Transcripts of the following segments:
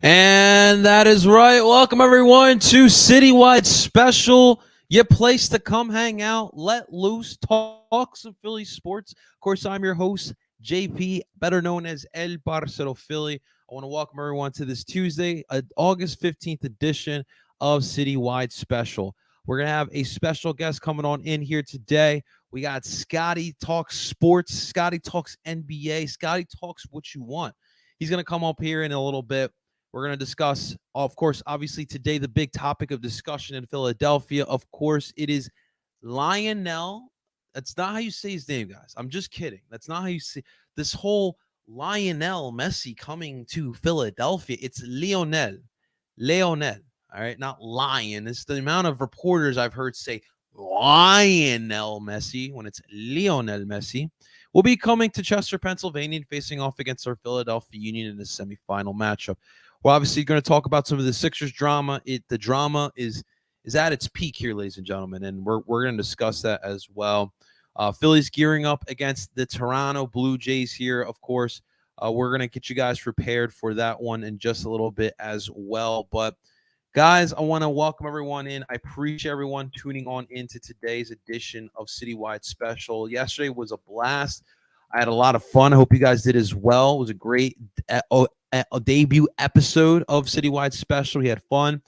And that is right. Welcome, everyone, to Citywide Special, your place to come hang out, let loose, talk some Philly sports. Of course, I'm your host, JP, better known as El Parcero Philly. I want to welcome everyone to this Tuesday, August 15th edition of Citywide Special. We're going to have a special guest coming on in here today. We got Scotty Talks Sports, Scotty Talks NBA, Scotty Talks what you want. He's going to come up here in a little bit. We're going to discuss, of course, obviously today, the big topic of discussion in Philadelphia. Of course, it is Lionel. That's not how you say his name, guys. I'm just kidding. That's not how you say this whole Lionel Messi coming to Philadelphia. It's Lionel. Lionel. All right. Not Lion. It's the amount of reporters I've heard say Lionel Messi when it's Lionel Messi. Will be coming to Chester, Pennsylvania, and facing off against our Philadelphia Union in the semifinal matchup. We're obviously going to talk about some of the Sixers drama. The drama is at its peak here, ladies and gentlemen, and we're going to discuss that as well. Phillies gearing up against the Toronto Blue Jays here, of course. We're going to get you guys prepared for that one in just a little bit as well. But, guys, I want to welcome everyone in. I appreciate everyone tuning on into today's edition of Citywide Special. Yesterday was a blast. I had a lot of fun. I hope you guys did as well. It was a great a debut episode of Citywide Special. We had fun.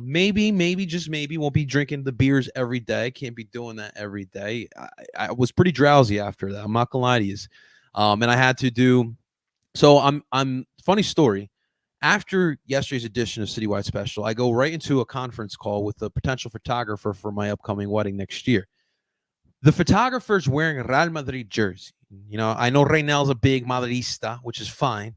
Maybe, just maybe, won't be drinking the beers every day. Can't be doing that every day. I was pretty drowsy after that. I'm not gonna lie to you. And I had to do. So I'm funny story. After yesterday's edition of Citywide Special, I go right into a conference call with a potential photographer for my upcoming wedding next year. The photographer's wearing a Real Madrid jersey. You know, I know Reynel's a big Madridista, which is fine.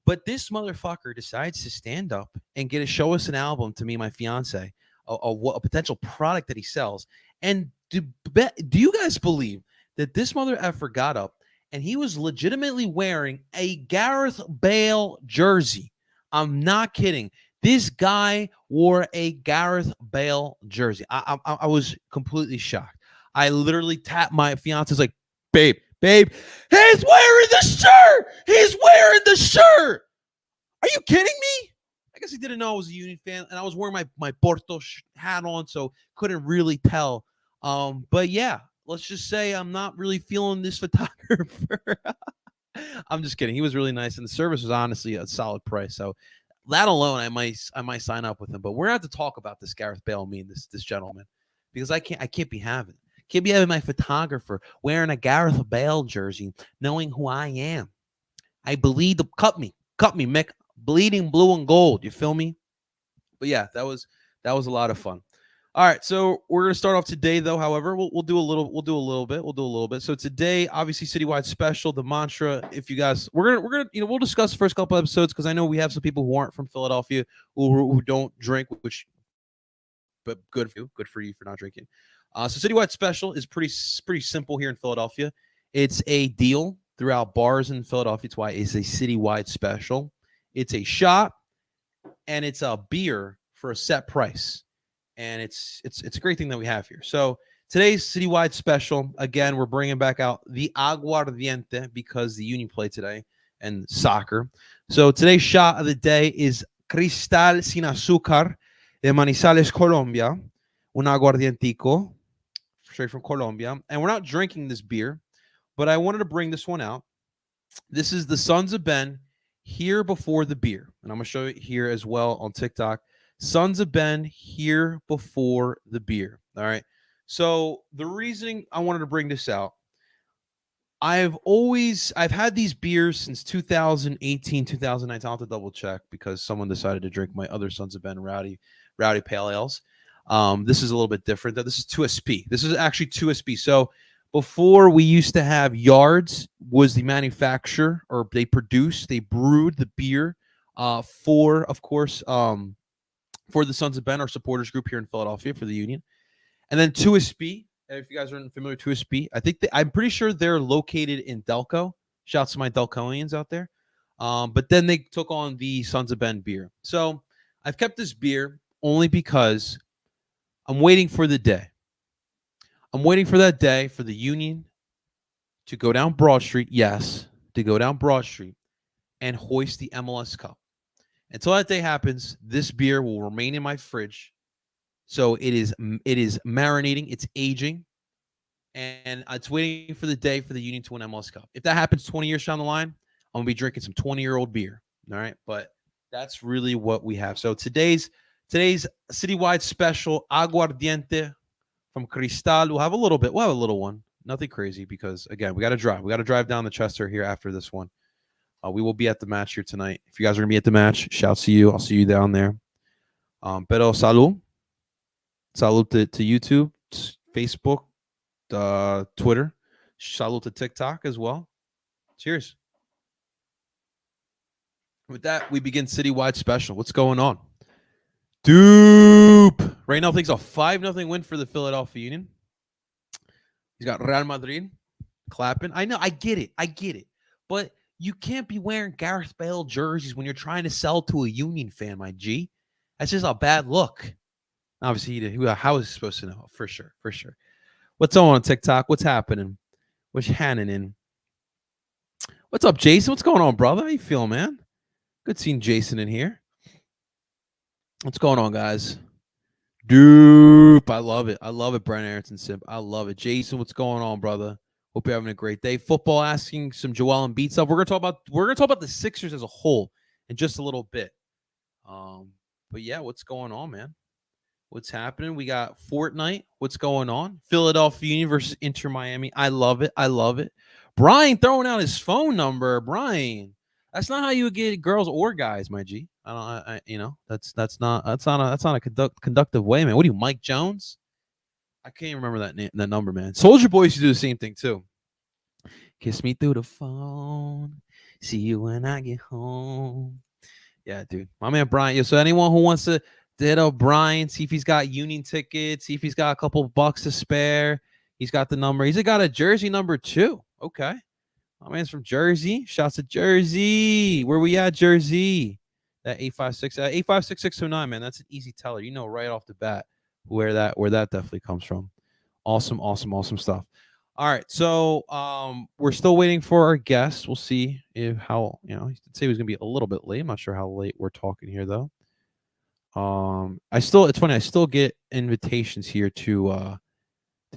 But this motherfucker decides to stand up and get to show us an album to me and my fiance, a potential product that he sells. And do you guys believe that this mother effer got up and he was legitimately wearing a Gareth Bale jersey? I'm not kidding. This guy wore a Gareth Bale jersey. I was completely shocked. I literally tapped my fiance's like, babe, he's wearing the shirt. He's wearing the shirt. Are you kidding me? I guess he didn't know I was a Union fan, and I was wearing my Porto hat on, so couldn't really tell. But yeah, let's just say I'm not really feeling this photographer. I'm just kidding. He was really nice, and the service was honestly a solid price. So that alone, I might sign up with him. But we're gonna have to talk about this Gareth Bale, me and this gentleman, because I can't be having it. Can't be having my photographer wearing a Gareth Bale jersey, knowing who I am. I bleed the cut me, Mick. Bleeding blue and gold. You feel me? But yeah, that was a lot of fun. All right, so we're gonna start off today, though. However, we'll do a little bit. So today, obviously, Citywide Special. The mantra. If you guys, we're gonna we'll discuss the first couple episodes because I know we have some people who aren't from Philadelphia who don't drink, which, but good for you for not drinking. So Citywide Special is pretty simple here in Philadelphia. It's a deal throughout bars in Philadelphia. It's why it's a citywide special. It's a shot and it's a beer for a set price. And it's a great thing that we have here. So today's Citywide Special, again, we're bringing back out the aguardiente because the Union play today and soccer. So today's shot of the day is Cristal Sin Azúcar de Manizales, Colombia. Un aguardientico straight from Colombia. And we're not drinking this beer, but I wanted to bring this one out. This is the Sons of Ben here before the beer. And I'm going to show it here as well on TikTok. Sons of Ben here before the beer. All right. So the reasoning I wanted to bring this out, I've had these beers since 2018, 2019. I'll have to double check because someone decided to drink my other Sons of Ben Rowdy Pale Ales. This is a little bit different. This is 2SP. This is actually 2SP. So before we used to have Yards was the manufacturer, or they brewed the beer for, of course, for the Sons of Ben, our supporters group here in Philadelphia for the Union. And then 2SP, if you guys aren't familiar with 2SP, I'm pretty sure they're located in Delco. Shouts to my Delcoians out there. But then they took on the Sons of Ben beer. So I've kept this beer only because I'm waiting for the day. I'm waiting for that day for the Union to go down Broad Street, to go down Broad Street and hoist the MLS Cup. Until that day happens, this beer will remain in my fridge. So it is marinating, it's aging, and it's waiting for the day for the Union to win MLS Cup. If that happens 20 years down the line, I'm gonna be drinking some 20-year-old beer. All right, but that's really what we have. So today's citywide special aguardiente from Cristal. We'll have a little bit. We'll have a little one. Nothing crazy because again, we got to drive. We got to drive down to Chester here after this one. We will be at the match here tonight. If you guys are gonna be at the match, shouts to you. I'll see you down there. Pero salud. Salud to YouTube, Facebook, Twitter. Salud to TikTok as well. Cheers. With that, we begin citywide special. What's going on? Dupe. Right now, thinks a 5-0 win for the Philadelphia Union. He's got Real Madrid clapping. I know, I get it. But you can't be wearing Gareth Bale jerseys when you're trying to sell to a Union fan, my G. That's just a bad look. Obviously, how is he supposed to know? For sure. What's on TikTok? What's happening? What's happening? What's up, Jason? What's going on, brother? How you feeling, man? Good seeing Jason in here. What's going on, guys? Dupe. I love it. Brian Aronson Simp. I love it. Jason, what's going on, brother? Hope you're having a great day. Football asking some Joel Embiid stuff. We're gonna talk about the Sixers as a whole in just a little bit. But yeah, what's going on, man? What's happening? We got Fortnite. What's going on? Philadelphia Union versus Inter Miami. I love it. Brian throwing out his phone number. Brian, that's not how you would get girls or guys, my G. That's not a conductive way, man. What are you, Mike Jones? I can't remember that number, man. Soldier Boy used to do the same thing too. Kiss me through the phone. See you when I get home. Yeah, dude. My man Brian. Yeah, so anyone who wants to hit up Brian, see if he's got Union tickets, see if he's got a couple bucks to spare. He's got the number. He's got a jersey number 2. Okay. My man's from Jersey. Shouts to Jersey. Where we at, Jersey? That 856-609, man. That's an easy teller. You know right off the bat where that definitely comes from. Awesome stuff. All right. So we're still waiting for our guest. We'll see he did say he was gonna be a little bit late. I'm not sure how late we're talking here though. It's funny, I still get invitations here to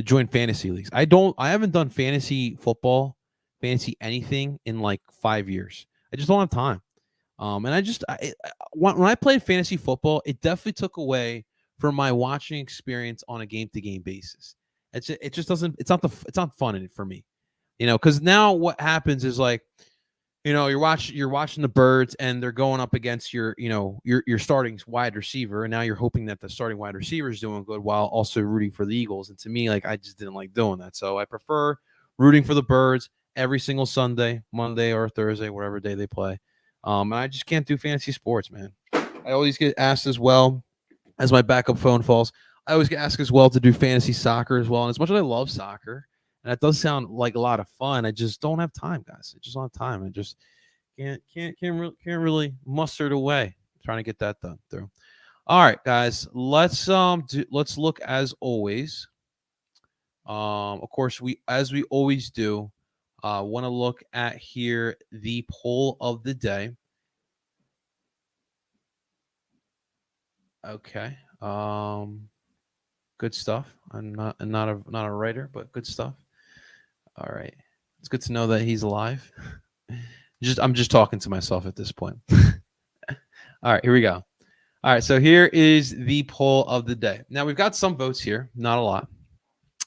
join fantasy leagues. I haven't done fantasy football, fantasy anything in like 5 years. I just don't have time. When I played fantasy football, it definitely took away from my watching experience on a game-to-game basis. It's not fun for me, because now what happens is like, you're watching the Birds and they're going up against your starting wide receiver, and now you're hoping that the starting wide receiver is doing good while also rooting for the Eagles. And to me, like, I just didn't like doing that. So I prefer rooting for the Birds every single Sunday, Monday or Thursday, whatever day they play. And I just can't do fantasy sports, man. I always get asked as well, as my backup phone falls, I always get asked as well to do fantasy soccer as well. And as much as I love soccer, and that does sound like a lot of fun, I just don't have time, guys. I just don't have time. I just can't really muster it away trying to get that done through. All right, guys, let's look as always. Of course, as we always do, want to look at here the poll of the day. Okay. Good stuff. I'm not a writer, but good stuff. All right. It's good to know that he's alive. I'm just talking to myself at this point. All right, here we go. All right, so here is the poll of the day. Now we've got some votes here, not a lot.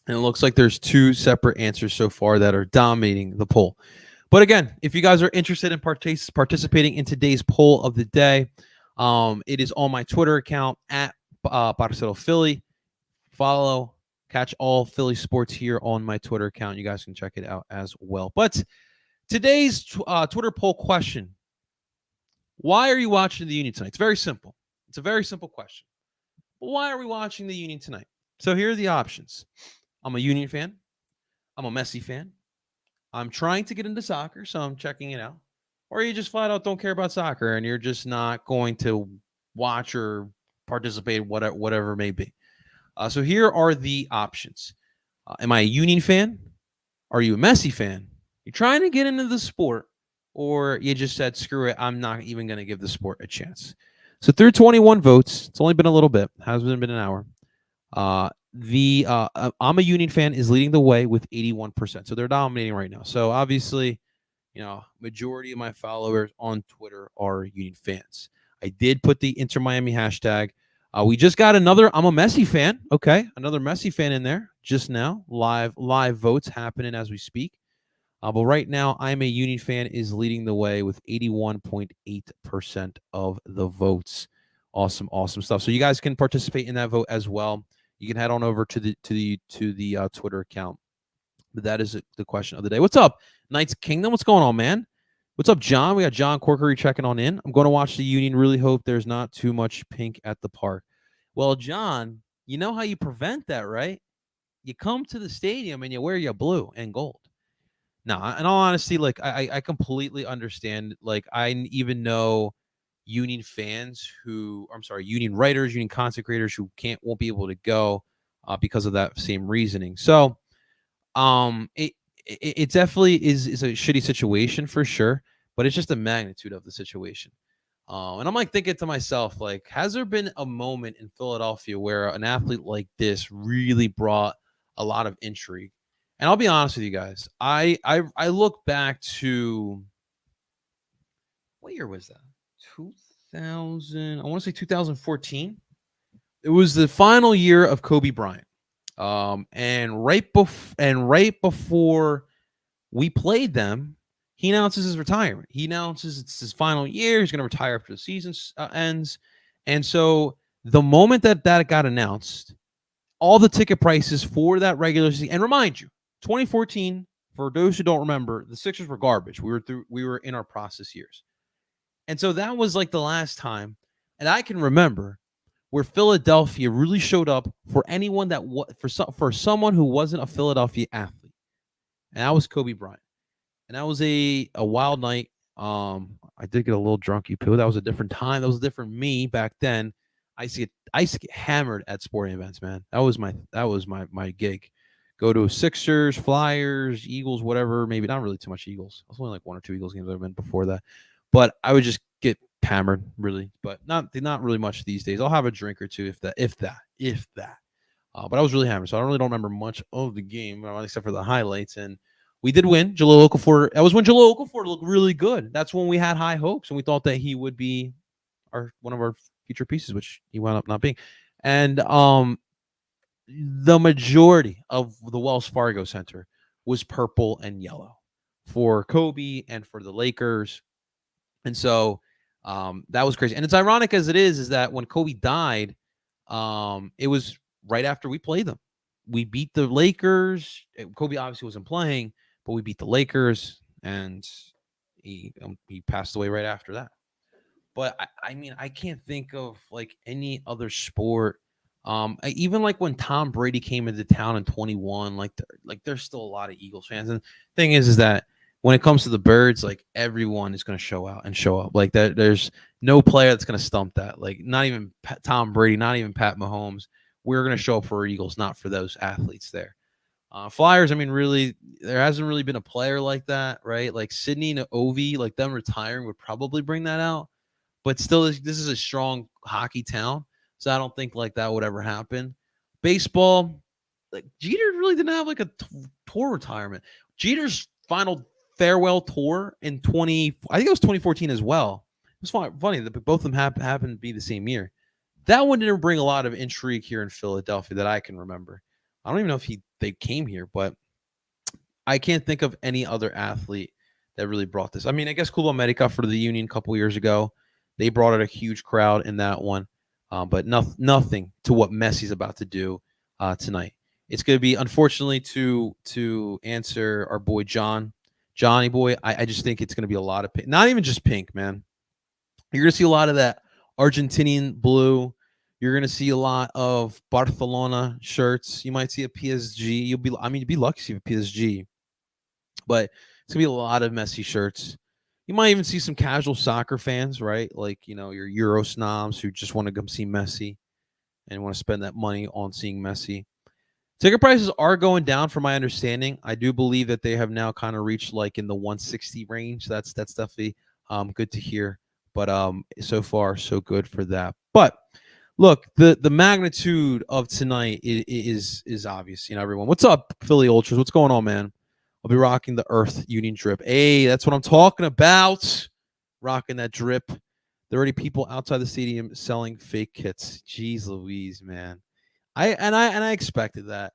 And it looks like there's 2 separate answers so far that are dominating the poll. But again, if you guys are interested in participating in today's poll of the day, it is on my Twitter account at Parcero Philly. Follow, catch all Philly sports here on my Twitter account. You guys can check it out as well. But today's Twitter poll question: why are you watching the Union tonight? It's very simple. It's a very simple question. But why are we watching the Union tonight? So here are the options. I'm a Union fan. I'm a Messi fan. I'm trying to get into soccer, so I'm checking it out. Or you just flat out don't care about soccer and you're just not going to watch or participate, whatever it may be. So here are the options. Am I a Union fan? Are you a Messi fan? You're trying to get into the sport, or you just said, screw it, I'm not even going to give the sport a chance. So through 21 votes, it's only been a little bit, hasn't been an hour. I'm a Union fan is leading the way with 81%. So they're dominating right now. So obviously, majority of my followers on Twitter are Union fans. I did put the Inter Miami hashtag. We just got another. I'm a Messi fan. Okay, another Messi fan in there just now. Live votes happening as we speak. But right now, I'm a Union fan is leading the way with 81.8% of the votes. Awesome stuff. So you guys can participate in that vote as well. You can head on over to the Twitter account. But that is the question of the day. What's up, Knights Kingdom? What's going on, man? What's up, John? We got John Corkery checking on in. I'm going to watch the Union. Really hope there's not too much pink at the park. Well, John, you know how you prevent that, right? You come to the stadium and you wear your blue and gold. Now, in all honesty, like I completely understand. Like I even know Union fans Union writers, Union content creators who won't be able to go because of that same reasoning. So, it definitely is a shitty situation for sure, but it's just the magnitude of the situation. And I'm like thinking to myself, like, has there been a moment in Philadelphia where an athlete like this really brought a lot of intrigue? And I'll be honest with you guys, I look back to, what year was that? 2000. I want to say 2014. It was the final year of Kobe Bryant. And right before we played them, he announces his retirement. He announces it's his final year. He's going to retire after the season ends. And so the moment that got announced, all the ticket prices for that regular season, and remind you, 2014, for those who don't remember, the Sixers were garbage. We were in our process years. And so that was like the last time, and I can remember, where Philadelphia really showed up for anyone that for someone who wasn't a Philadelphia athlete, and that was Kobe Bryant, and that was a wild night. I did get a little drunk, you poo. That was a different time. That was a different me back then. I used to get hammered at sporting events, man. That was my gig. Go to Sixers, Flyers, Eagles, whatever. Maybe not really too much Eagles. I was only like 1 or 2 Eagles games I've been before that, but I would just get hammered, really, but not really much these days. I'll have a drink or two if that. But I was really hammered, so I don't remember much of the game except for the highlights. And we did win. Jahlil Okafor. That was when Jahlil Okafor looked really good. That's when we had high hopes, and we thought that he would be one of our future pieces, which he wound up not being. And the majority of the Wells Fargo Center was purple and yellow for Kobe and for the Lakers. And so that was crazy. And it's ironic as it is that when Kobe died, it was right after we played them. We beat the Lakers. Kobe obviously wasn't playing, but we beat the Lakers, and he passed away right after that. But I mean, I can't think of like any other sport. Even like when Tom Brady came into town in 21, like there's still a lot of Eagles fans. And the thing is that when it comes to the Birds, like everyone is going to show out and show up. Like there's no player that's going to stump that. Like not even Tom Brady, not even Pat Mahomes. We're going to show up for our Eagles, not for those athletes there. Flyers, I mean, really, there hasn't really been a player like that, right? Like Sidney and Ovi, like them retiring would probably bring that out. But still, this is a strong hockey town, so I don't think like that would ever happen. Baseball, like Jeter really didn't have like a tour retirement. Jeter's final farewell tour in I think it was 2014 as well. It was funny that both of them happened to be the same year. That one didn't bring a lot of intrigue here in Philadelphia that I can remember. I don't even know if they came here, but I can't think of any other athlete that really brought this. I mean, I guess Cuba America for the Union a couple years ago. They brought out a huge crowd in that one, but nothing to what Messi's about to do tonight. It's going to be, unfortunately, to answer our boy Johnny boy, I just think it's going to be a lot of pink. Not even just pink, man. You're going to see a lot of that Argentinian blue. You're going to see a lot of Barcelona shirts. You might see a PSG. You'd be lucky to see a PSG. But it's going to be a lot of Messi shirts. You might even see some casual soccer fans, right? Like, your Euro snobs who just want to come see Messi and want to spend that money on seeing Messi. Ticket prices are going down from my understanding. I do believe that they have now kind of reached like in the 160 range. That's definitely good to hear. But so far so good for that. But look, the magnitude of tonight is obvious. You know, everyone. What's up, Philly Ultras? What's going on, man? I'll be rocking the Earth Union drip. Hey, that's what I'm talking about. Rocking that drip. There are already people outside the stadium selling fake kits. Jeez Louise, man. I expected that.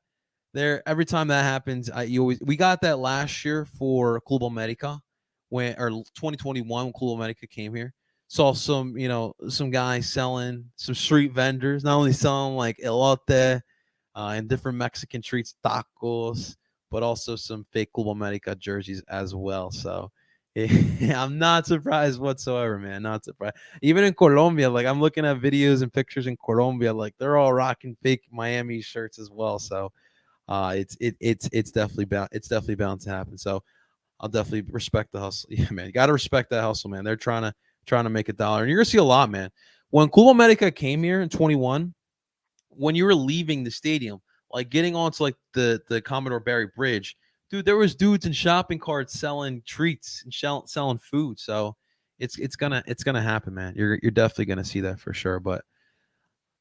There every time that happens, we got that last year for Club America when or 2021 when Club America came here. Saw some guys selling some street vendors, not only selling like elote and different Mexican treats, tacos, but also some fake Club America jerseys as well. So I'm not surprised whatsoever, man. Not surprised. Even in Colombia, like I'm looking at videos and pictures in Colombia, like they're all rocking fake Miami shirts as well. So it's definitely bound to happen. So I'll definitely respect the hustle. Yeah, man, you got to respect that hustle, man. They're trying to make a dollar, and you're gonna see a lot, man. When Club America came here in 21, when you were leaving the stadium, like getting onto like the Commodore Barry Bridge, dude, there was dudes in shopping carts selling treats and selling food. So it's gonna happen, man. You're definitely gonna see that for sure. But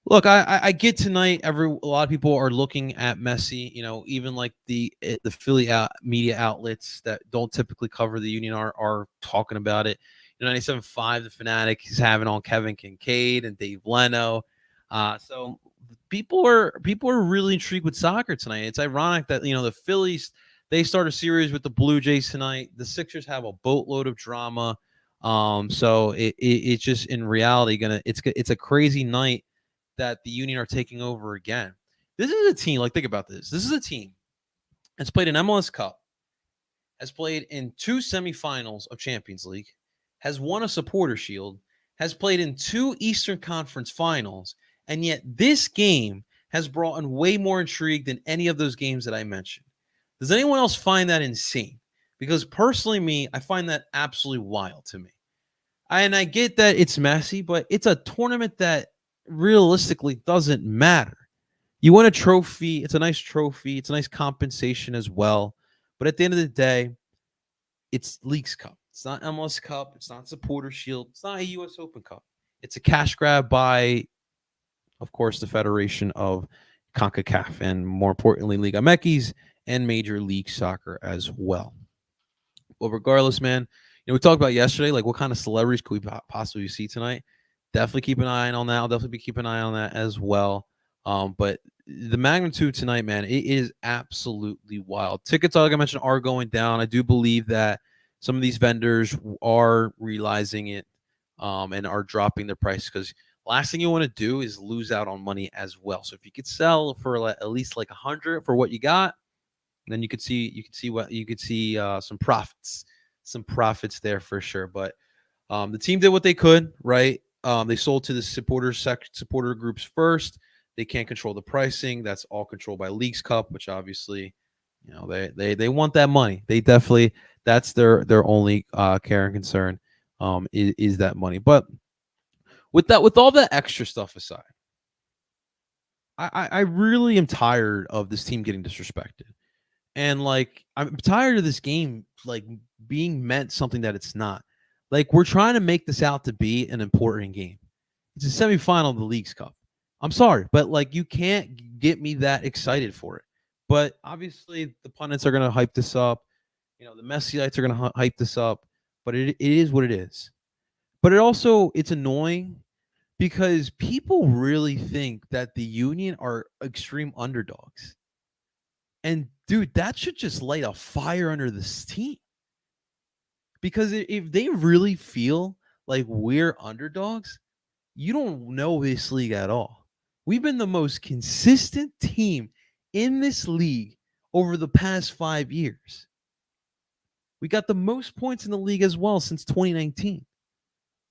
look, I get tonight. A lot of people are looking at Messi. You know, even like the Philly media outlets that don't typically cover the Union are talking about it. You know, 97.5, the Fanatic, he's having on Kevin Kincaid and Dave Leno. So people are really intrigued with soccer tonight. It's ironic that the Phillies they start a series with the Blue Jays tonight. The Sixers have a boatload of drama. So it's just in reality it's a crazy night that the Union are taking over again. This is a team, like think about this. This is a team that's played an MLS Cup, has played in 2 semifinals of Champions League, has won a supporter shield, has played in 2 Eastern Conference finals, and yet this game has brought in way more intrigue than any of those games that I mentioned. Does anyone else find that insane? Because personally, I find that absolutely wild to me. And I get that it's messy, but it's a tournament that realistically doesn't matter. You win a trophy, it's a nice trophy, it's a nice compensation as well. But at the end of the day, it's Leagues Cup. It's not MLS Cup, it's not Supporter Shield, it's not a US Open Cup. It's a cash grab by, of course, the Federation of CONCACAF and more importantly, Liga MX and Major League Soccer as well. Well, regardless, man, we talked about yesterday, like what kind of celebrities could we possibly see tonight? Definitely keep an eye on that. I'll definitely be keeping an eye on that as well. But the magnitude tonight, man, it is absolutely wild. Tickets, like I mentioned, are going down. I do believe that some of these vendors are realizing it and are dropping their price because last thing you want to do is lose out on money as well. So if you could sell for at least like 100 for what you got, then you could see some profits there for sure. But the team did what they could, right? They sold to the supporter groups first. They can't control the pricing. That's all controlled by Leagues Cup, which obviously, they want that money. They definitely that's their only care and concern is that money. But with all that extra stuff aside, I really am tired of this team getting disrespected. And like I'm tired of this game like being meant something that it's not. Like we're trying to make this out to be an important game. It's a semifinal of the Leagues Cup. I'm sorry, but like you can't get me that excited for it. But obviously the pundits are going to hype this up. The Messiites are going to hype this up, but it is what it is. But it's annoying because people really think that the Union are extreme underdogs. And dude, that should just light a fire under this team. Because if they really feel like we're underdogs, you don't know this league at all. We've been the most consistent team in this league over the past 5 years. We got the most points in the league as well since 2019.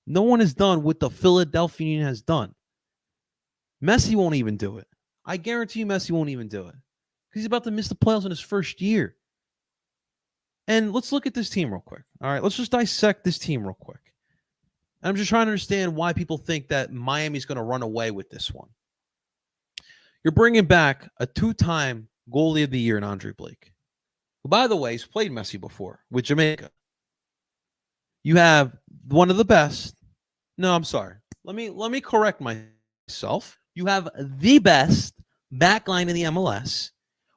No one has done what the Philadelphia Union has done. Messi won't even do it. I guarantee you Messi won't even do it. Because he's about to miss the playoffs in his first year. And let's look at this team real quick. All right, let's just dissect this team real quick. I'm just trying to understand why people think that Miami's going to run away with this one. You're bringing back a 2-time goalie of the year in Andre Blake, who, by the way, has played Messi before with Jamaica. You have one of the best. No, I'm sorry. Let me correct myself. You have the best back line in the MLS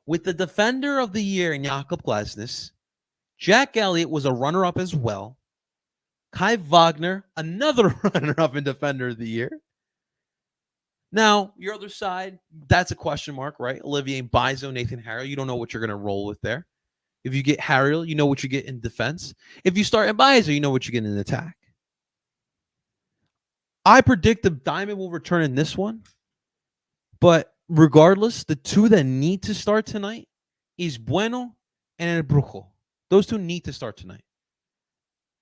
with the defender of the year in Jakob Glasnes. Jack Elliott was a runner-up as well. Kai Wagner, another runner-up and defender of the year. Now, your other side, that's a question mark, right? Olivier Bizo, Nathan Harriel. You don't know what you're going to roll with there. If you get Harriel, you know what you get in defense. If you start Bizo, you know what you get in attack. I predict the Diamond will return in this one. But regardless, the two that need to start tonight is Bueno and El Brujo. Those two need to start tonight.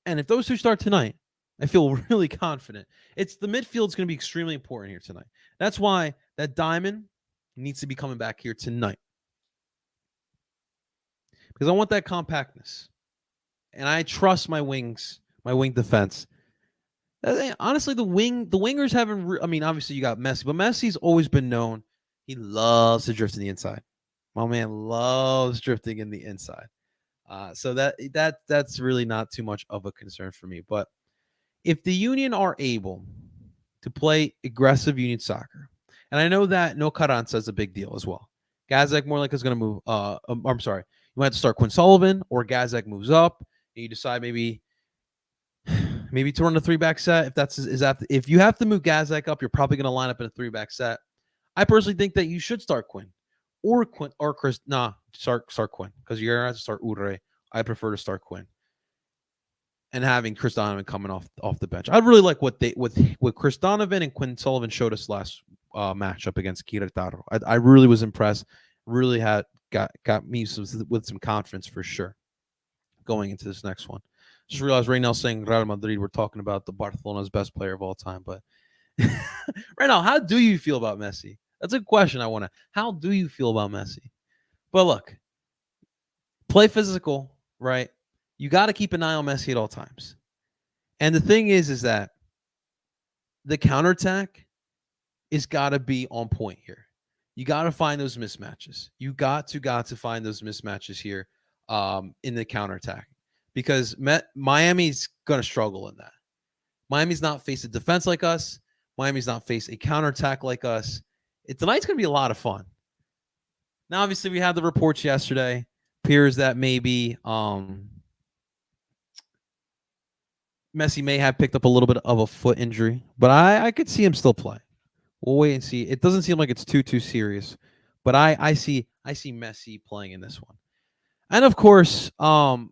And if those two start tonight, I feel really confident. It's the midfield's going to be extremely important here tonight. That's why that Diamond needs to be coming back here tonight. Because I want that compactness. And I trust my wings, my wing defense. Honestly, the wingers haven't. Obviously you got Messi, but Messi's always been known. He loves to drift in the inside. My man loves drifting in the inside. So that's really not too much of a concern for me. But if the Union are able to play aggressive Union soccer, and I know that No Carranza is a big deal as well. Gazek more like is going to move. I'm sorry, you might have to start Quinn Sullivan, or Gazek moves up, and you decide maybe to run a 3-back set. If you have to move Gazek up, you're probably going to line up in a 3-back set. I personally think that you should start Quinn or Chris. Start Quinn, because you're going to have to start Ure. I prefer to start Quinn and having Chris Donovan coming off the bench. I really like what Chris Donovan and Quinn Sullivan showed us last matchup against Querétaro. I really was impressed. Really got me with some confidence for sure going into this next one. Just realized right now saying Real Madrid, we're talking about the Barcelona's best player of all time. But right now, how do you feel about Messi? That's a question I want to. How do you feel about Messi? But look, play physical, right? You got to keep an eye on Messi at all times. And the thing is that the counterattack is got to be on point here. You got to find those mismatches. You got to find those mismatches here in the counterattack. Because Miami's going to struggle in that. Miami's not faced a defense like us. Miami's not faced a counterattack like us. Tonight's going to be a lot of fun. Now, obviously, we had the reports yesterday. Appears that maybe Messi may have picked up a little bit of a foot injury. But I could see him still play. We'll wait and see. It doesn't seem like it's too serious. But I see Messi playing in this one. And, of course, a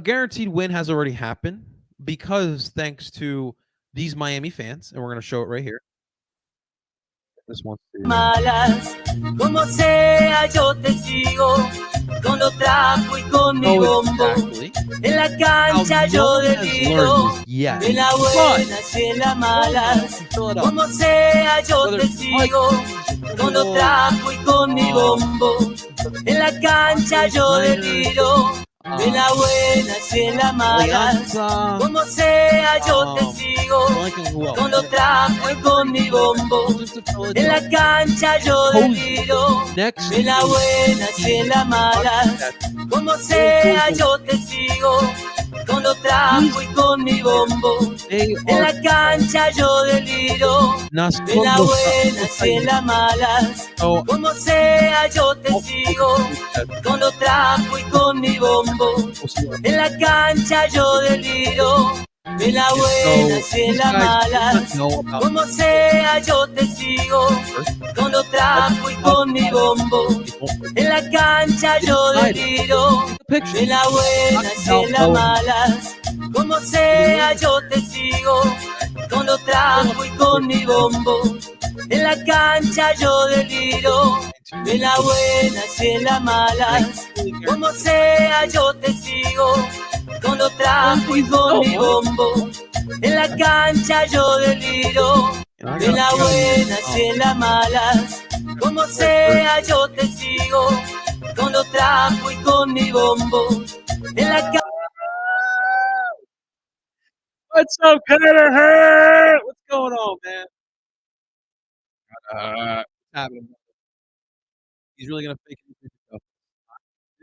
guaranteed win has already happened because thanks to these Miami fans, and we're going to show it right here. This one. Malas, como sea, yo te sigo, con lo trapo y con mi bombo. En la cancha yo deliro, en la buenas y en las malas, como sea, yo te sigo, con lo trapo y con mi bombo. En la cancha yo deliro. En las buenas y en las malas, como sea yo te sigo, con los trapos y con mi bombo. En la cancha yo deliro, en las buenas y en las malas, como sea yo te sigo, con los trapos y con mi bombo. En la cancha yo deliro, en las buenas y en las malas, como sea yo te sigo, con los trapos y con mi bombo. En la cancha yo deliro, en las buenas y en las malas, como sea yo te sigo, con los trapos y con mi bombo. En la cancha yo deliro, en las buenas y en las malas, como sea yo te sigo, con los trapos y con mi bombo. En la cancha yo deliro, en las buenas y en las malas, como sea yo te sigo, con los trapos y con mi bombo. En la cancha yo deliro, en las buenas y en las malas, como sea yo te sigo, con los trapos y con mi bombo. En la cancha. What's up, Cutter? What's going on, man? Happening? He's really gonna fake it.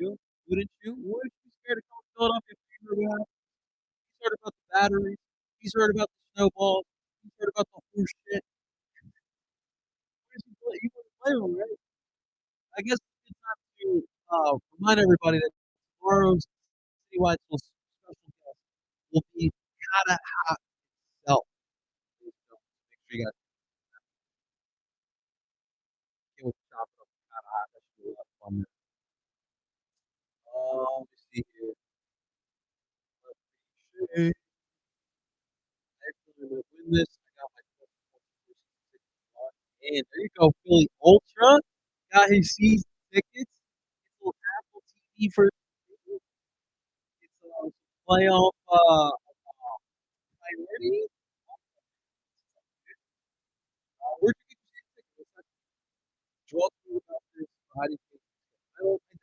You? Wouldn't you? Wouldn't you be scared to come to Philadelphia if you heard what happened? He's heard about the batteries. He's heard about the snowballs. He's heard about the horse shit. You wouldn't blame him, right? I guess it's time to remind everybody that tomorrow's citywide special guest will be Kata Hot. Make sure you guys can chop it up. Kata Hot. That should be a lot of fun. Let me see here. Let's see. I'm gonna win this. I got my and there you go, Philly Ultra. Got his season tickets. It's a little Apple TV for it's a playoff priority. Where'd you get your season tickets? Draw through about this Friday. I don't. If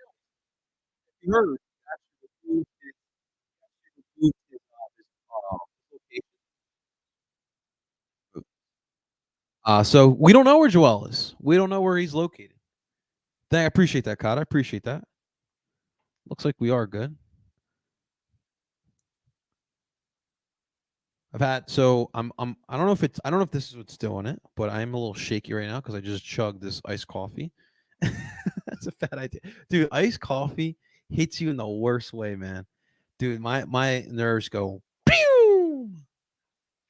you heard, actually moved his location. So we don't know where Joel is. We don't know where he's located. I appreciate that, Cod. I appreciate that. Looks like we are good. I don't know if this is what's doing it, but I'm a little shaky right now because I just chugged this iced coffee. That's a bad idea. Dude, iced coffee hits you in the worst way, man. Dude, my nerves go pew.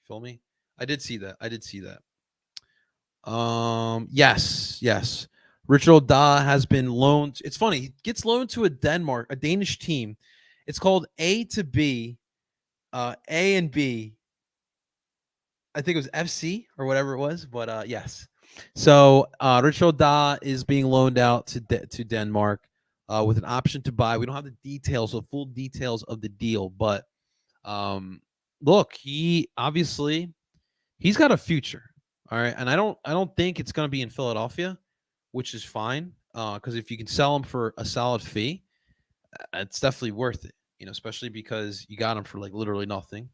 Feel me? I did see that. Yes. Richard Da has been loaned. It's funny. He gets loaned to a Danish team. It's called A to B, A and B. I think it was FC or whatever it was, but yes. So Richard Da is being loaned out to Denmark with an option to buy. We don't have the full details of the deal, but look, he's got a future. All right, and I don't think it's going to be in Philadelphia, which is fine because if you can sell him for a solid fee, it's definitely worth it. Especially because you got him for like literally nothing.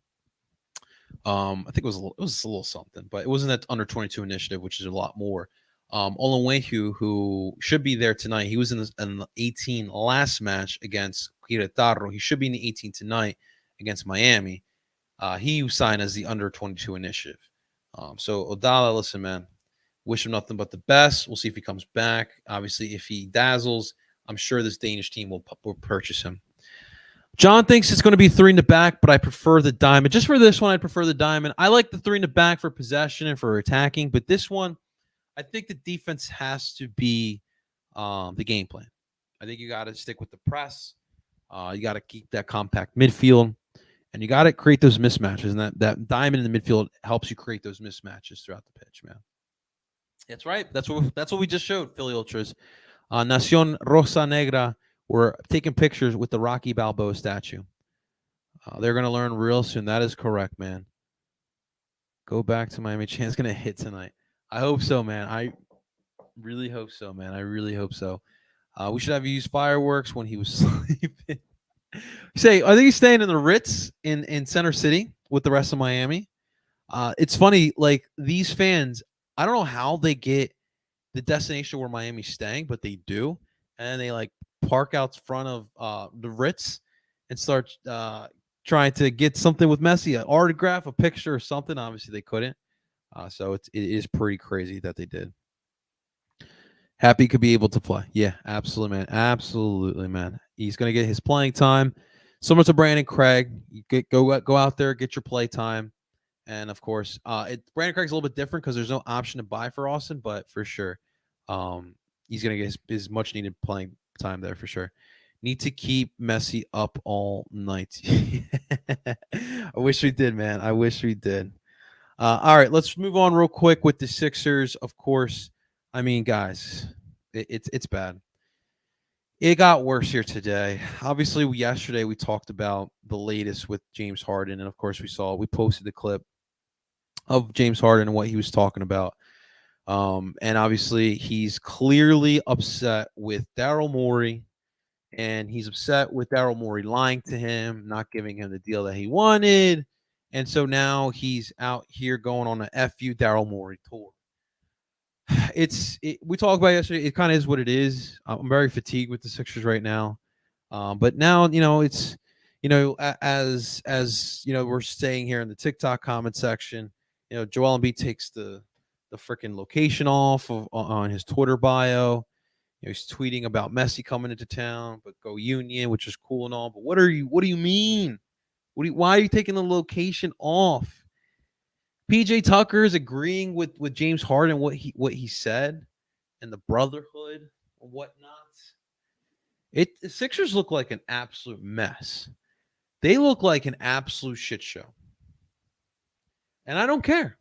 I think it was a little something, but it wasn't that under 22 initiative, which is a lot more. Olenwehu, who should be there tonight, he was in the 18 last match against Querétaro. He should be in the 18 tonight against Miami. He signed as the under 22 initiative. So Odala, listen, man, wish him nothing but the best. We'll see if he comes back. Obviously, if he dazzles, I'm sure this Danish team will purchase him. John thinks it's going to be 3 in the back, but I prefer the diamond. Just for this one, I prefer the diamond. I like the 3 in the back for possession and for attacking, but this one, I think the defense has to be the game plan. I think you got to stick with the press. You got to keep that compact midfield, and you got to create those mismatches. And that diamond in the midfield helps you create those mismatches throughout the pitch, man. That's right. That's what we just showed, Philly Ultras. Nacion Rosa Negra were taking pictures with the Rocky Balboa statue. They're going to learn real soon. That is correct, man. Go back to Miami. Chan's going to hit tonight. I hope so, man. I really hope so, man. I really hope so. We should have used fireworks when he was sleeping. I think he's staying in the Ritz in Center City with the rest of Miami. It's funny, like these fans, I don't know how they get the destination where Miami's staying, but they do. And they like park out front of the Ritz and start trying to get something with Messi, an autograph, a picture, or something. Obviously, they couldn't. So it is pretty crazy that they did. Happy could be able to play. Yeah, absolutely, man. Absolutely, man. He's going to get his playing time. Similar to Brandon Craig. Go out there, get your play time. And of course, Brandon Craig's a little bit different because there's no option to buy for Austin, but for sure, he's going to get his much needed playing time there for sure. Need to keep Messi up all night. I wish we did, man. I wish we did. All right, let's move on real quick with the Sixers. Of course, I mean, guys, it's bad. It got worse here today. Obviously, yesterday we talked about the latest with James Harden, and of course, we posted the clip of James Harden and what he was talking about. And obviously, he's clearly upset with Daryl Morey, and he's upset with Daryl Morey lying to him, not giving him the deal that he wanted. And so now he's out here going on a FU Daryl Morey tour. we talked about yesterday. It kind of is what it is. I'm very fatigued with the Sixers right now. But now, it's, as we're saying here in the TikTok comment section, Joel Embiid takes the freaking location off on his Twitter bio. He's tweeting about Messi coming into town, but go Union, which is cool and all. But what do you mean? Why are you taking the location off? PJ Tucker is agreeing with James Harden what he said and the brotherhood and whatnot. The Sixers look like an absolute mess. They look like an absolute shit show. And I don't care.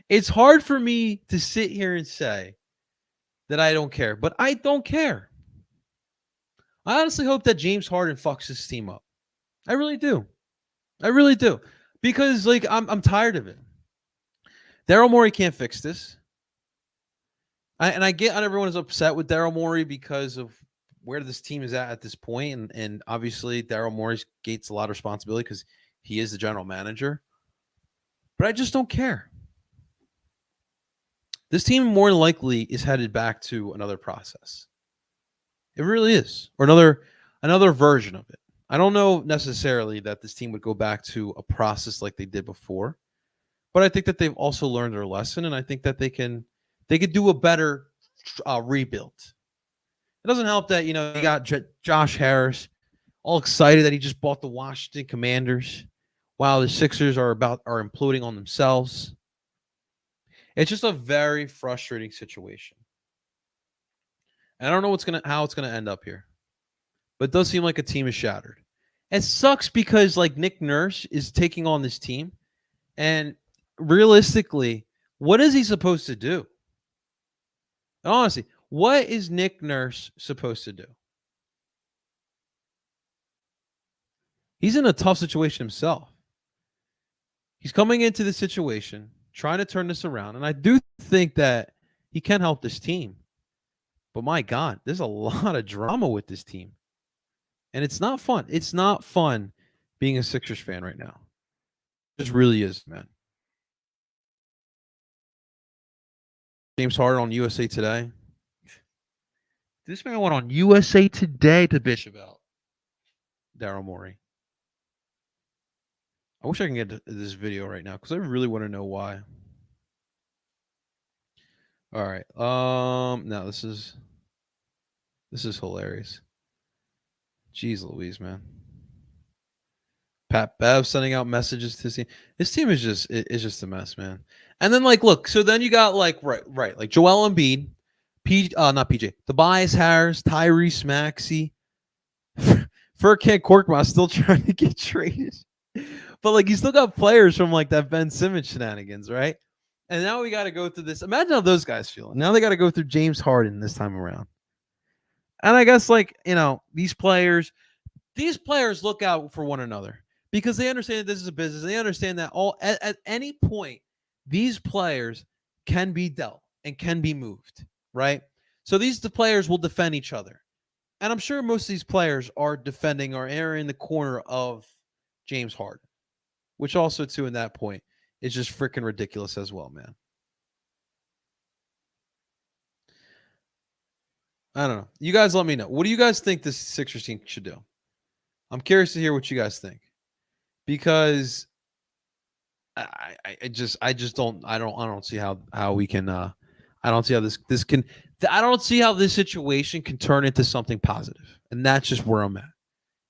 It's hard for me to sit here and say that I don't care, but I don't care. I honestly hope that James Harden fucks his team up. I really do. I really do. Because I'm tired of it. Daryl Morey can't fix this. I get on everyone is upset with Daryl Morey because of where this team is at this point, and obviously Daryl Morey gets a lot of responsibility because he is the general manager. But I just don't care. This team more than likely is headed back to another process. It really is, or another version of it. I don't know necessarily that this team would go back to a process like they did before, but I think that they've also learned their lesson, and I think that they could do a better rebuild. It doesn't help that you got Josh Harris all excited that he just bought the Washington Commanders, while the Sixers are imploding on themselves. It's just a very frustrating situation. And I don't know how it's gonna end up here, but it does seem like a team is shattered. It sucks because Nick Nurse is taking on this team, and realistically, what is he supposed to do? And honestly, what is Nick Nurse supposed to do? He's in a tough situation himself. He's coming into the situation, trying to turn this around, and I do think that he can help this team. But my God, there's a lot of drama with this team. And it's not fun. It's not fun being a Sixers fan right now. It just really is, man. James Harden on USA Today. This man went on USA Today to bitch about Daryl Morey. I wish I can get to this video right now because I really want to know why. All right. No, this is hilarious. Jeez Louise, man. Pat Bev sending out messages to his team. This team is just a mess, man. And then look, so then you got right, Joel Embiid, not PJ, Tobias Harris, Tyrese Maxey, Furkan Korkmaz still trying to get traded. But you still got players from that Ben Simmons shenanigans, right? And now we got to go through this. Imagine how those guys feel. Now they got to go through James Harden this time around. And I guess these players look out for one another because they understand that this is a business. They understand that at any point these players can be dealt and can be moved, right? So the players will defend each other. And I'm sure most of these players are defending or are in the corner of James Harden, which also too in that point is just freaking ridiculous as well, man. I don't know. You guys let me know. What do you guys think this Sixers team should do? I'm curious to hear what you guys think. Because I don't see how we can I don't see how this can I don't see how this situation can turn into something positive. And that's just where I'm at.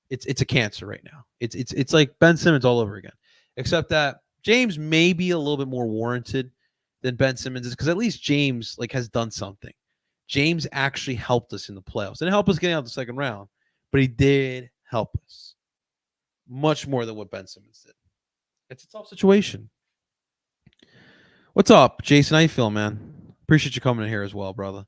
It's a cancer right now. It's like Ben Simmons all over again. Except that James may be a little bit more warranted than Ben Simmons is because at least James has done something. James actually helped us in the playoffs. Didn't help us getting out the second round, but he did help us much more than what Ben Simmons did. It's a tough situation. What's up, Jason? How you feeling, man? Appreciate you coming in here as well, brother.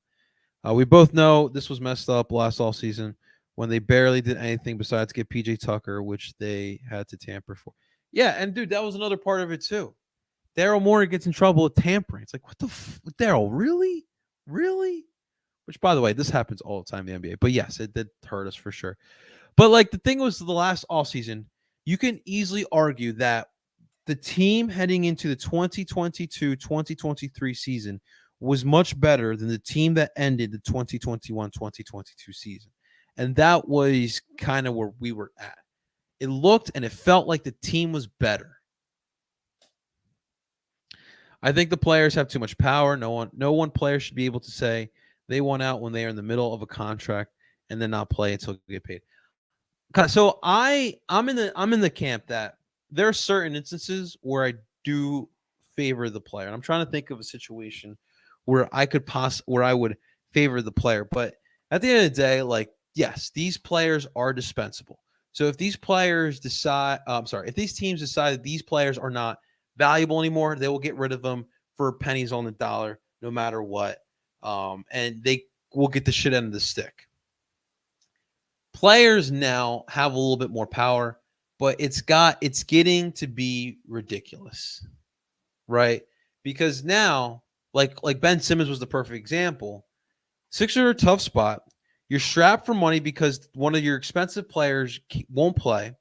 We both know this was messed up last all season when they barely did anything besides get PJ Tucker, which they had to tamper for. Yeah, and dude, that was another part of it too. Daryl Morey gets in trouble with tampering. It's what the Daryl, really? Really? Which, by the way, this happens all the time in the NBA. But yes, it did hurt us for sure. But the thing was the last offseason, you can easily argue that the team heading into the 2022-2023 season was much better than the team that ended the 2021-2022 season. And that was kind of where we were at. It looked and it felt like the team was better. I think the players have too much power. No one player should be able to say they want out when they are in the middle of a contract and then not play until they get paid. So I'm in the camp that there are certain instances where I do favor the player. And I'm trying to think of a situation where where I would favor the player. But at the end of the day, like, yes, these players are dispensable. So if these players decide, if these teams decide that these players are not valuable anymore, they will get rid of them for pennies on the dollar, no matter what. And they will get the shit end of the stick. Players now have a little bit more power, but it's getting to be ridiculous, right? Because now, like Ben Simmons was the perfect example. Sixers are a tough spot. You're strapped for money because one of your expensive players won't play,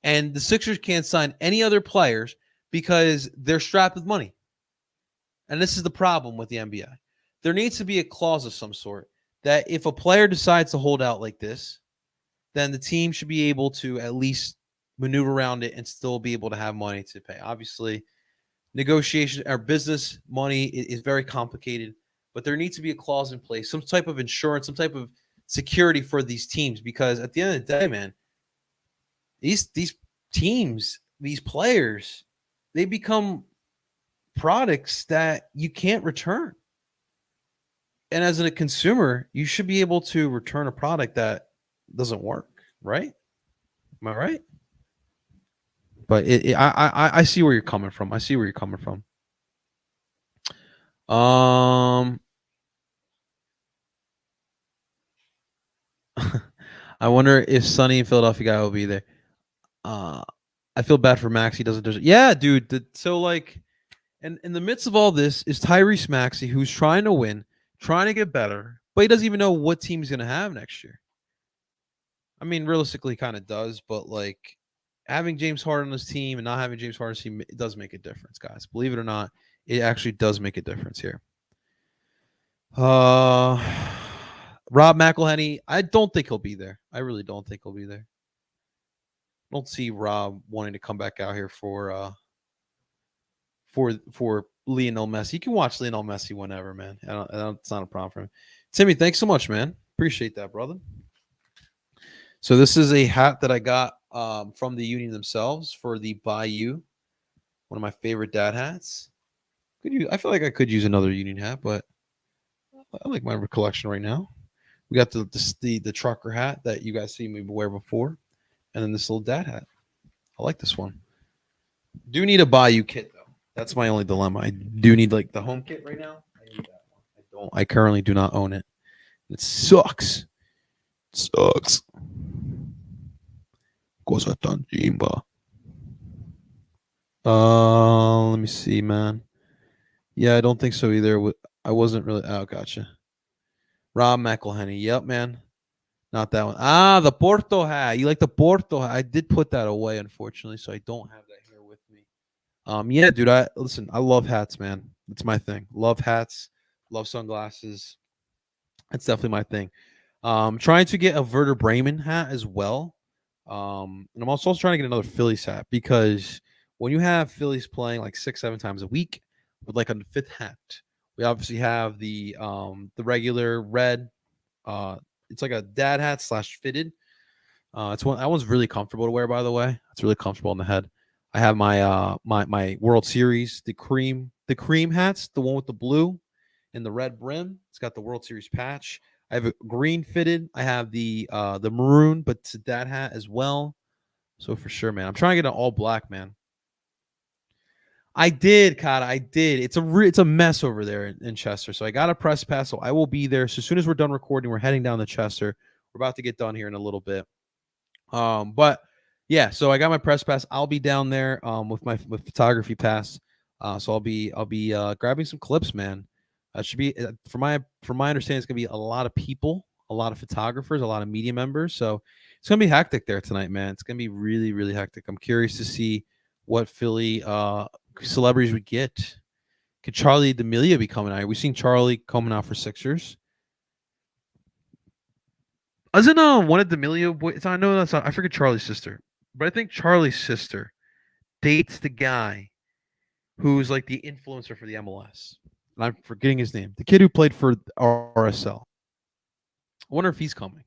and the Sixers can't sign any other players because they're strapped with money. And this is the problem with the NBA. There needs to be a clause of some sort that if a player decides to hold out like this, then the team should be able to at least maneuver around it and still be able to have money to pay. Obviously, negotiation or business money is very complicated, but there needs to be a clause in place, some type of insurance, some type of security for these teams, because at the end of the day, man, these teams, these players, they become products that you can't return. And as a consumer, you should be able to return a product that doesn't work, right? Am I right? But I see where you're coming from. I see where you're coming from. I wonder if Sonny and Philadelphia guy will be there. I feel bad for Max. He doesn't do it. Yeah, dude. So like, and in the midst of all this is Tyrese Maxey, who's trying to win, trying to get better, but he doesn't even know what team he's gonna have next year. I mean, realistically, he kind of does, but like having James Harden on his team and not having James Harden on his team, it does make a difference, guys. Believe it or not, it actually does make a difference here. Rob McElhenney, I don't think he'll be there. I really don't think he'll be there. I don't see Rob wanting to come back out here for Lionel Messi. You can watch Lionel Messi whenever, man. It's not a problem for him. Timmy, thanks so much, man. Appreciate that, brother. So this is a hat that I got from the Union themselves for the Bayou. One of my favorite dad hats. I feel like I could use another Union hat, but I like my collection right now. We got the trucker hat that you guys see me wear before, and then this little dad hat. I like this one. Do need a Bayou kit though. That's my only dilemma. I do need like the home kit right now. I need that one. I currently do not own it. It sucks. Sucks. Cosa tan chimba. Let me see, man. Yeah, I don't think so either. I wasn't really. Oh, gotcha. Rob McElhenney. Yep, man. Not that one. The Porto hat. You like the Porto hat? I did put that away, unfortunately, so I don't have that here with me. Yeah, dude. I love hats, man. It's my thing. Love hats. Love sunglasses. That's definitely my thing. Trying to get a Werder Bremen hat as well. And I'm also trying to get another Phillies hat because when you have Phillies playing like 6-7 times a week with like a fifth hat, we obviously have the regular red. It's like a dad hat / fitted. That one's really comfortable to wear, by the way. It's really comfortable on the head. I have my my World Series, the cream hats, the one with the blue and the red brim. It's got the World Series patch. I have a green fitted. I have the maroon, but it's a dad hat as well. So for sure, man. I'm trying to get an all black, man. I did, Kata. I did. It's a mess over there in Chester. So I got a press pass. So I will be there. So as soon as we're done recording, we're heading down to Chester. We're about to get done here in a little bit. But yeah, so I got my press pass. I'll be down there with my photography pass. So I'll be grabbing some clips, man. Should be from my understanding, it's gonna be a lot of people, a lot of photographers, a lot of media members. So it's gonna be hectic there tonight, man. It's gonna be really, really hectic. I'm curious to see what Philly celebrities we get. Could Charlie D'Amelio be coming out? We've seen Charlie coming out for Sixers. Isn't one of D'Amelio boys? I know that's not, I forget Charlie's sister, but I think Charlie's sister dates the guy who's like the influencer for the MLS. And I'm forgetting his name. The kid who played for RSL. I wonder if he's coming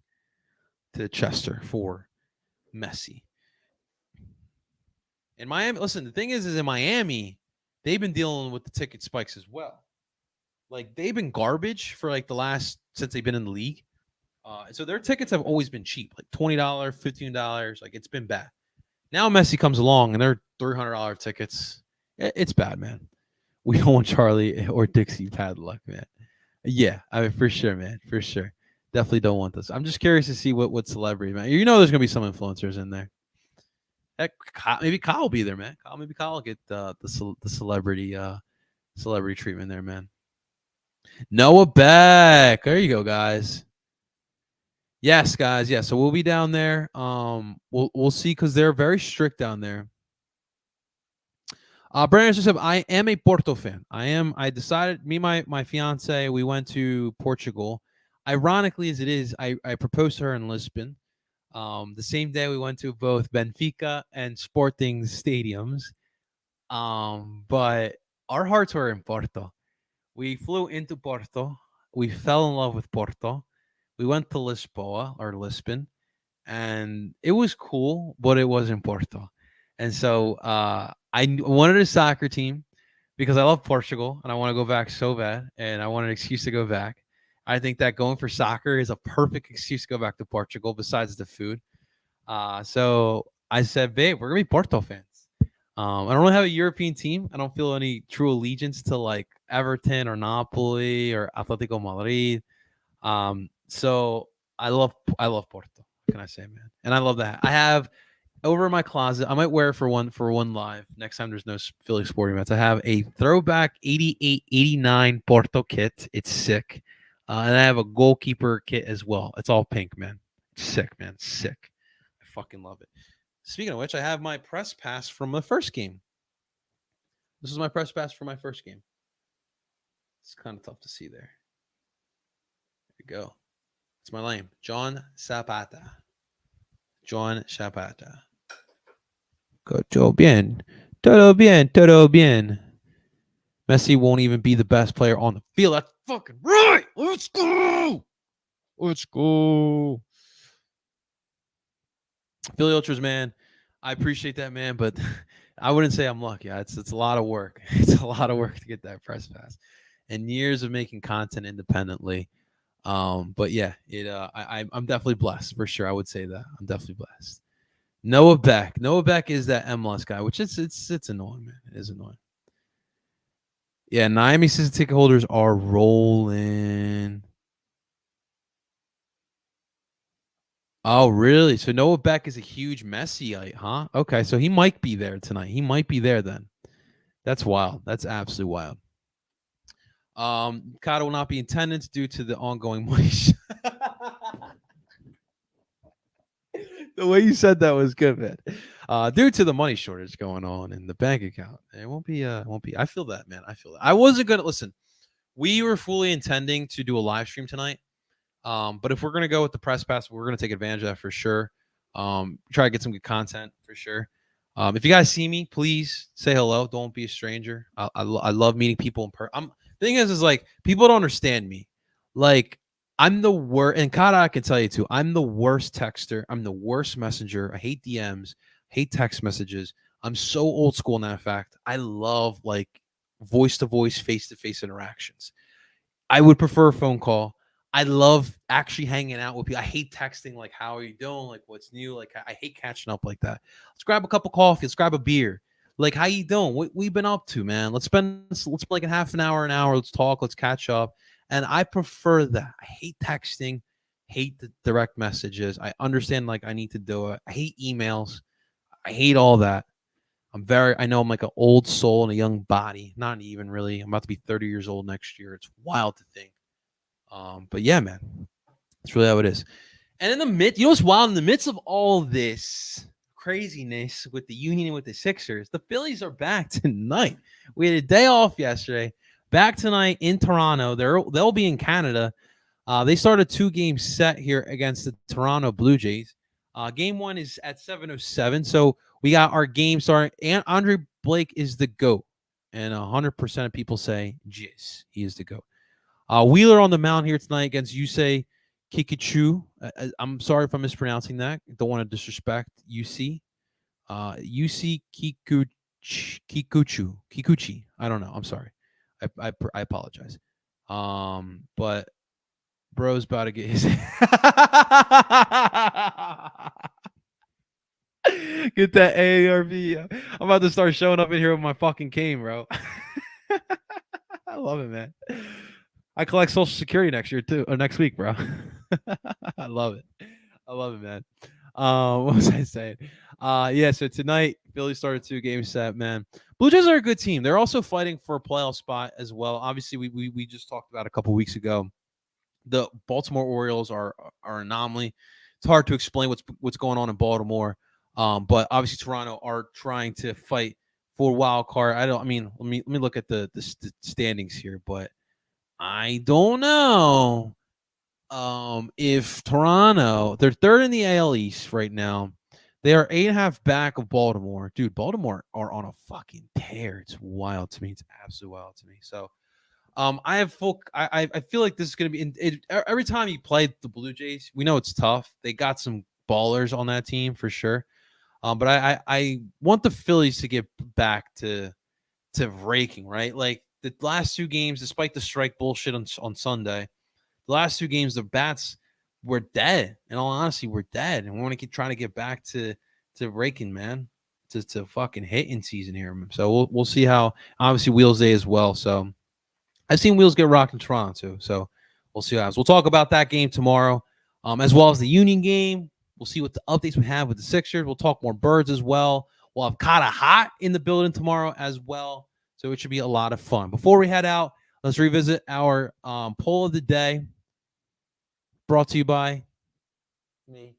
to Chester for Messi. In Miami, listen, the thing is in Miami, they've been dealing with the ticket spikes as well. Like they've been garbage for like the last since they've been in the league. And so their tickets have always been cheap, like $20, $15. Like it's been bad. Now Messi comes along and they're $300 tickets. It's bad, man. We don't want Charlie or Dixie bad luck, man. Yeah, I mean for sure, man, for sure. Definitely don't want this. I'm just curious to see what celebrity, man. You know, there's gonna be some influencers in there. Heck, maybe Kyle will be there, man. Maybe Kyle will get the celebrity treatment there, man. Noah Beck. There you go, guys. Yes, guys. Yeah, so we'll be down there. We'll see because they're very strict down there. Brandon just said, I am a Porto fan. I decided, me, my fiance, we went to Portugal. Ironically as it is, I proposed to her in Lisbon. The same day we went to both Benfica and Sporting stadiums. But our hearts were in Porto. We flew into Porto. We fell in love with Porto. We went to Lisboa or Lisbon, and it was cool, but it wasn't Porto. And so I wanted a soccer team because I love Portugal and I want to go back so bad, and I want an excuse to go back. I think that going for soccer is a perfect excuse to go back to Portugal besides the food. So I said, babe, we're going to be Porto fans. I don't really have a European team. I don't feel any true allegiance to like Everton or Napoli or Atletico Madrid. So I love Porto. What can I say, man? And I love that. I have over in my closet. I might wear it for one live next time there's no Philly sporting events. I have a throwback 88-89 Porto kit. It's sick. And I have a goalkeeper kit as well. It's all pink, man. It's sick, man. Sick. I fucking love it. Speaking of which, I have my press pass from the first game. This is my press pass for my first game. It's kind of tough to see there. There you go. It's my name, John Zapata. John Zapata. Todo bien. Todo bien. Todo bien. Messi won't even be the best player on the field. That's fucking right. Let's go. Let's go. Philly Ultras, man. I appreciate that, man, but I wouldn't say I'm lucky. It's a lot of work. It's a lot of work to get that press pass, and years of making content independently. But yeah, I'm definitely blessed for sure. I would say that I'm definitely blessed. Noah Beck. Noah Beck is that MLS guy, which it's annoying, man. It is annoying. Yeah, Miami season ticket holders are rolling. Oh, really? So Noah Beck is a huge Messiite, huh? Okay, so he might be there tonight. He might be there then. That's wild. That's absolutely wild. Kata will not be in attendance due to the ongoing money. The way you said that was good, man. Due to the money shortage going on in the bank account, it won't be. I feel that, man. I feel that. I wasn't gonna listen. We were fully intending to do a live stream tonight. But if we're gonna go with the press pass, we're gonna take advantage of that for sure. Try to get some good content for sure. If you guys see me, please say hello. Don't be a stranger. I love meeting people in person. Thing is like people don't understand me. Like I'm the worst, and Kata, I can tell you too. I'm the worst texter. I'm the worst messenger. I hate DMs. Hate text messages. I'm so old school in that fact. I love like voice to voice, face to face interactions. I would prefer a phone call. I love actually hanging out with people. I hate texting like, how are you doing? Like, what's new? Like, I hate catching up like that. Let's grab a cup of coffee. Let's grab a beer. Like, how you doing? What we've been up to, man? Let's spend like a half an hour. Let's talk. Let's catch up. And I prefer that. I hate texting. Hate the direct messages. I understand like I need to do it. I hate emails. I hate all that. I know I'm like an old soul in a young body. Not even really. I'm about to be 30 years old next year. It's wild to think. But yeah, man, that's really how it is. And in the midst, you know what's wild? In the midst of all this craziness with the Union and with the Sixers, the Phillies are back tonight. We had a day off yesterday. Back tonight in Toronto. They'll be in Canada. They start a 2-game set here against the Toronto Blue Jays. Game 1 is at 7:07. So we got our game starting. And Andre Blake is the GOAT. And 100% of people say, yes, he is the GOAT. Wheeler on the mound here tonight against Yusei Kikuchi. I'm sorry if I'm mispronouncing that. Don't want to disrespect UC. Yusei Kikuchi. I don't know. I'm sorry. I apologize. But bro's about to get his get that AARP. I'm about to start showing up in here with my fucking cane, bro. I love it, man. I collect Social Security next year too, or next week, bro. I love it. I love it, man. What was I saying? Yeah. So tonight, Phillies started 2-game set, man. Blue Jays are a good team. They're also fighting for a playoff spot as well. Obviously, we just talked about a couple weeks ago. The Baltimore Orioles are an anomaly. It's hard to explain what's going on in Baltimore. But obviously Toronto are trying to fight for wild card. Let me look at the standings here, but I don't know if Toronto, they're third in the AL East right now. They are 8.5 back of Baltimore. Dude, Baltimore are on a fucking tear. It's wild to me. It's absolutely wild to me. So I have full. I feel like this is going to be every time you play the Blue Jays. We know it's tough. They got some ballers on that team for sure. But I want the Phillies to get back to raking, right? Like the last 2 games, despite the strike bullshit on Sunday, the last 2 games the bats were dead. In all honesty, we're dead, and we want to keep trying to get back to raking, man. To fucking hitting season here. So we'll see how. Obviously, Wheels Day as well. So. I've seen Wheels get rocked in Toronto too, so we'll see what happens. We'll talk about that game tomorrow, as well as the Union game. We'll see what the updates we have with the Sixers. We'll talk more Birds as well. We'll have Kata Hot in the building tomorrow as well, so it should be a lot of fun. Before we head out, let's revisit our poll of the day, brought to you by me.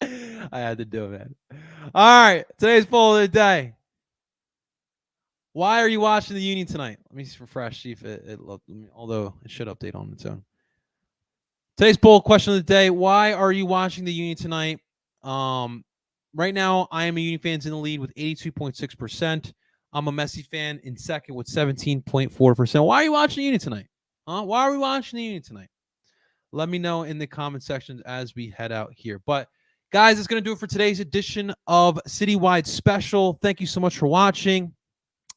I had to do it, man. All right, today's poll of the day. Why are you watching the Union tonight? Let me refresh, see if although it should update on its own. Today's poll question of the day: why are you watching the Union tonight? Right now, I am a Union fan in the lead with 82.6%. I'm a Messi fan in second with 17.4%. Why are you watching the Union tonight? Why are we watching the Union tonight? Let me know in the comment section as we head out here. But guys, that's going to do it for today's edition of Citywide Special. Thank you so much for watching.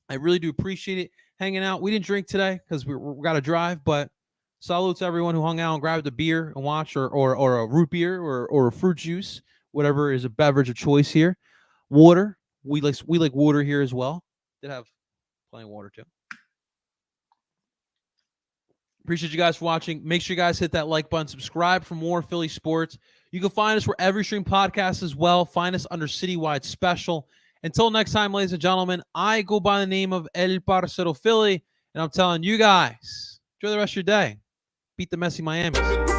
I really do appreciate it hanging out. We didn't drink today because we got to drive, but salute to everyone who hung out and grabbed a beer and watched, or a root beer or a fruit juice, whatever is a beverage of choice here. Water. We like water here as well. Did have plenty of water too. Appreciate you guys for watching. Make sure you guys hit that like button. Subscribe for more Philly sports. You can find us wherever you stream podcasts as well. Find us under Citywide Special. Until next time, ladies and gentlemen, I go by the name of El Parcero Philly, and I'm telling you guys, enjoy the rest of your day. Beat the Messi Miami.